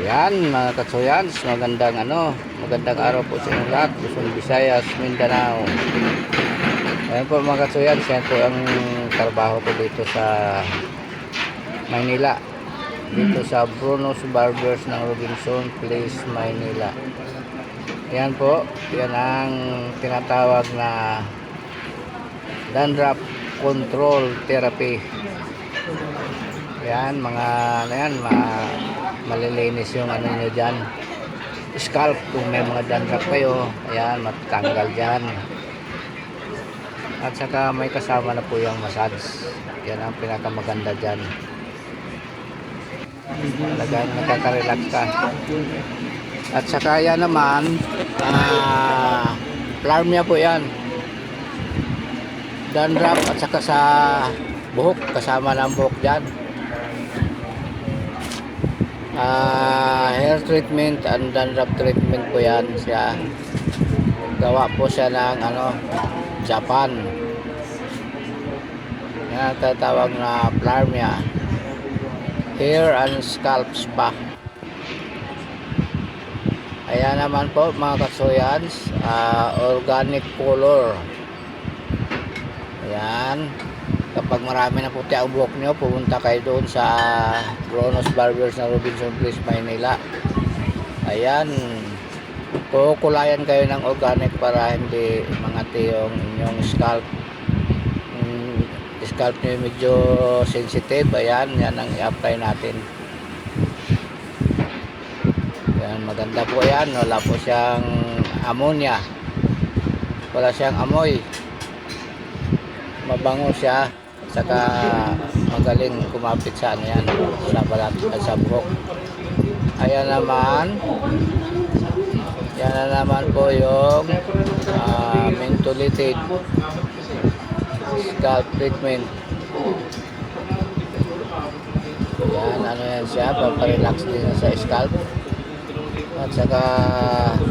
Yan mga katsuyans, magandang araw po sa inyo lahat, Luzon, Visayas, Mindanao. Ayan po mga katsuyans, yan po ang trabaho ko dito sa Maynila, dito sa Bruno's Barbers ng Robinson Place, Maynila. Yan po, yan ang tinatawag na dandruff control therapy. Yan mga malilinis yung nyo dyan, scalp. Kung may mga dandruff kayo, ayan, matatanggal dyan. At saka may kasama na po yung massage. Yan ang pinakamaganda dyan, talagang nakaka-relax ka. At saka yan naman, Plarmia po yan, dandruff at saka sa buhok, kasama ng buhok dyan. Hair treatment and dandruff treatment po yan siya. Gawa po siya ng Japan. Yan ang tatawag na Plarmia Hair and Scalp Spa. Ayan naman po mga katsuyans, organic color. Ayan, kapag marami na puti ang buhok nyo, pumunta kayo doon sa Bruno's Barbers na Robinson Place, Maynila. Ayan, kukulayan kayo ng organic para hindi mangati yung inyong scalp. Scalp nyo medyo sensitive. Ayan, yan ang i-apply natin. Ayan, maganda po yan. Wala po siyang ammonia, wala siyang amoy, mabango siya, saka magaling kumapit sa yan, sa balat at sa buhok. Ayan naman, yan na naman po yung mentholated scalp treatment. Yan, yan siya, paparelax din sa scalp. At saka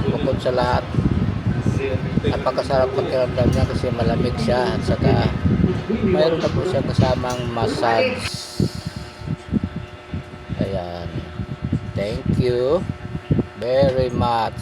bukod sa lahat, napakasarap pakiramdam niya kasi malamig siya. At saka mayroon na po siya kasamang massage. Ayan, thank you very much.